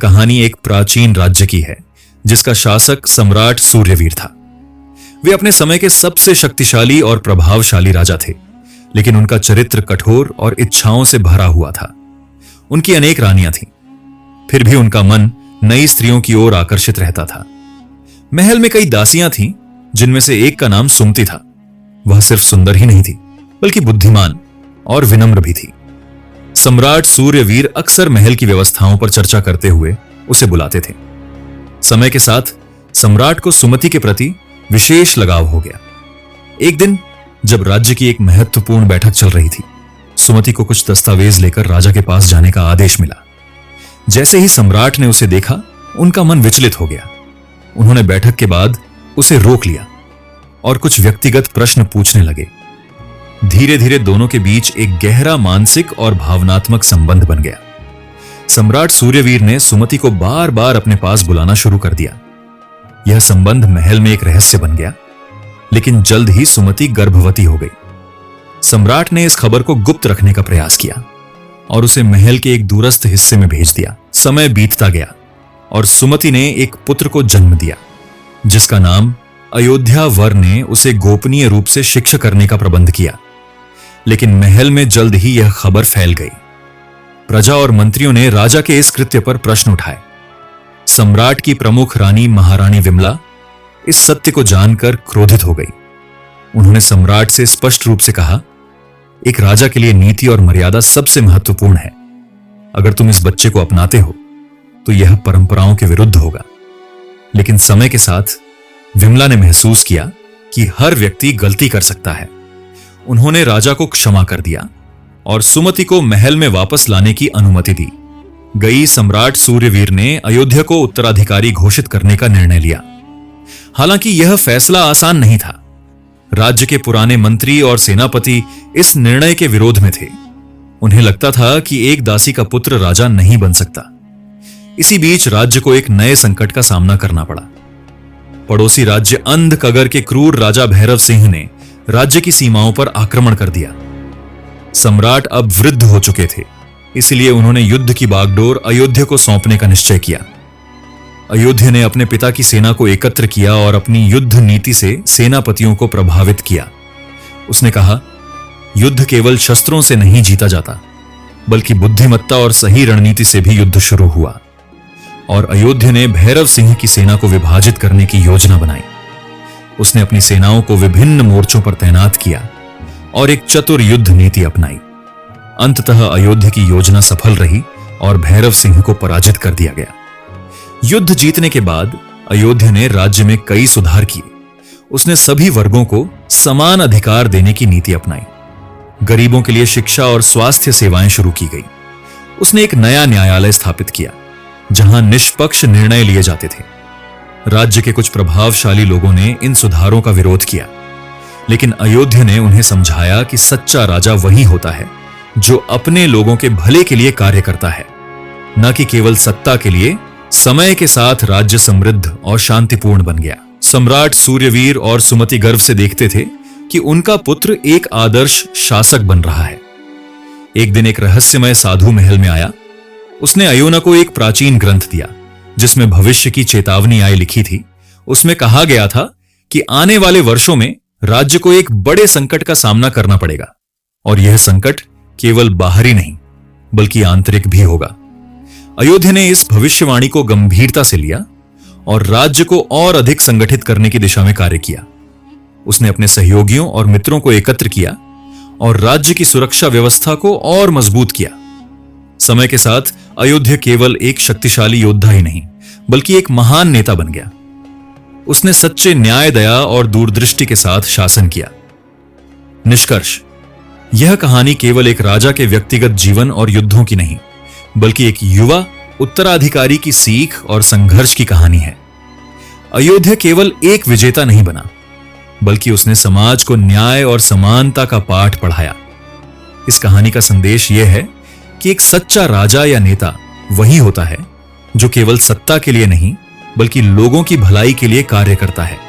कहानी एक प्राचीन राज्य की है जिसका शासक सम्राट सूर्यवीर था। वे अपने समय के सबसे शक्तिशाली और प्रभावशाली राजा थे, लेकिन उनका चरित्र कठोर और इच्छाओं से भरा हुआ था। उनकी अनेक रानियां थीं, फिर भी उनका मन नई स्त्रियों की ओर आकर्षित रहता था। महल में कई दासियां थीं, जिनमें से एक का नाम सुमति था। वह सिर्फ सुंदर ही नहीं थी, बल्कि बुद्धिमान और विनम्र भी थी। सम्राट सूर्यवीर अक्सर महल की व्यवस्थाओं पर चर्चा करते हुए उसे बुलाते थे। समय के साथ सम्राट को सुमति के प्रति विशेष लगाव हो गया। एक दिन जब राज्य की एक महत्वपूर्ण बैठक चल रही थी, सुमति को कुछ दस्तावेज लेकर राजा के पास जाने का आदेश मिला। जैसे ही सम्राट ने उसे देखा, उनका मन विचलित हो गया। उन्होंने बैठक के बाद उसे रोक लिया और कुछ व्यक्तिगत प्रश्न पूछने लगे। धीरे धीरे दोनों के बीच एक गहरा मानसिक और भावनात्मक संबंध बन गया। सम्राट सूर्यवीर ने सुमति को बार बार अपने पास बुलाना शुरू कर दिया। यह संबंध महल में एक रहस्य बन गया, लेकिन जल्द ही सुमति गर्भवती हो गई। सम्राट ने इस खबर को गुप्त रखने का प्रयास किया और उसे महल के एक दूरस्थ हिस्से में भेज दिया। समय बीतता गया और सुमति ने एक पुत्र को जन्म दिया, जिसका नाम अयोध्या वर ने उसे गोपनीय रूप से शिक्षा करने का प्रबंध किया। लेकिन महल में जल्द ही यह खबर फैल गई। प्रजा और मंत्रियों ने राजा के इस कृत्य पर प्रश्न उठाए। सम्राट की प्रमुख रानी महारानी विमला इस सत्य को जानकर क्रोधित हो गई। उन्होंने सम्राट से स्पष्ट रूप से कहा, एक राजा के लिए नीति और मर्यादा सबसे महत्वपूर्ण है। अगर तुम इस बच्चे को अपनाते हो तो यह परंपराओं के विरुद्ध होगा। लेकिन समय के साथ विमला ने महसूस किया कि हर व्यक्ति गलती कर सकता है। उन्होंने राजा को क्षमा कर दिया और सुमति को महल में वापस लाने की अनुमति दी गई। सम्राट सूर्यवीर ने अयोध्या को उत्तराधिकारी घोषित करने का निर्णय लिया। हालांकि यह फैसला आसान नहीं था। राज्य के पुराने मंत्री और सेनापति इस निर्णय के विरोध में थे। उन्हें लगता था कि एक दासी का पुत्र राजा नहीं बन सकता। इसी बीच राज्य को एक नए संकट का सामना करना पड़ा। पड़ोसी राज्य अंधकगर के क्रूर राजा भैरव सिंह ने राज्य की सीमाओं पर आक्रमण कर दिया। सम्राट अब वृद्ध हो चुके थे, इसलिए उन्होंने युद्ध की बागडोर अयोध्या को सौंपने का निश्चय किया। अयोध्या ने अपने पिता की सेना को एकत्र किया और अपनी युद्ध नीति से सेनापतियों को प्रभावित किया। उसने कहा, युद्ध केवल शस्त्रों से नहीं जीता जाता, बल्कि बुद्धिमत्ता और सही रणनीति से भी युद्ध शुरू हुआ। और अयोध्या ने भैरव सिंह की सेना को विभाजित करने की योजना बनाई। उसने अपनी सेनाओं को विभिन्न मोर्चों पर तैनात किया और एक चतुर युद्ध नीति अपनाई। अंततः अयोध्या की योजना सफल रही और भैरव सिंह को पराजित कर दिया गया। युद्ध जीतने के बाद अयोध्या ने राज्य में कई सुधार किए। उसने सभी वर्गों को समान अधिकार देने की नीति अपनाई। गरीबों के लिए शिक्षा और स्वास्थ्य सेवाएं शुरू की गई। उसने एक नया न्यायालय स्थापित किया, जहां निष्पक्ष निर्णय लिए जाते थे। राज्य के कुछ प्रभावशाली लोगों ने इन सुधारों का विरोध किया, लेकिन अयोध्या ने उन्हें समझाया कि सच्चा राजा वही होता है जो अपने लोगों के भले के लिए कार्य करता है, न कि केवल सत्ता के लिए। समय के साथ राज्य समृद्ध और शांतिपूर्ण बन गया। सम्राट सूर्यवीर और सुमति गर्व से देखते थे कि उनका पुत्र एक आदर्श शासक बन रहा है। एक दिन एक रहस्यमय साधु महल में आया। उसने अयोना को एक प्राचीन ग्रंथ दिया, जिसमें भविष्य की चेतावनी लिखी थी। उसमें कहा गया था कि आने वाले वर्षों में राज्य को एक बड़े संकट का सामना करना पड़ेगा, और यह संकट केवल बाहरी नहीं बल्कि आंतरिक भी होगा। अयोध्या ने इस भविष्यवाणी को गंभीरता से लिया और राज्य को और अधिक संगठित करने की दिशा में कार्य किया। उसने अपने सहयोगियों और मित्रों को एकत्र किया और राज्य की सुरक्षा व्यवस्था को और मजबूत किया। समय के साथ अयोध्या केवल एक शक्तिशाली योद्धा ही नहीं, बल्कि एक महान नेता बन गया। उसने सच्चे न्याय, दया और दूरदृष्टि के साथ शासन किया। निष्कर्ष, यह कहानी केवल एक राजा के व्यक्तिगत जीवन और युद्धों की नहीं, बल्कि एक युवा उत्तराधिकारी की सीख और संघर्ष की कहानी है। अयोध्या केवल एक विजेता नहीं बना, बल्कि उसने समाज को न्याय और समानता का पाठ पढ़ाया। इस कहानी का संदेश यह है कि एक सच्चा राजा या नेता वही होता है जो केवल सत्ता के लिए नहीं, बल्कि लोगों की भलाई के लिए कार्य करता है।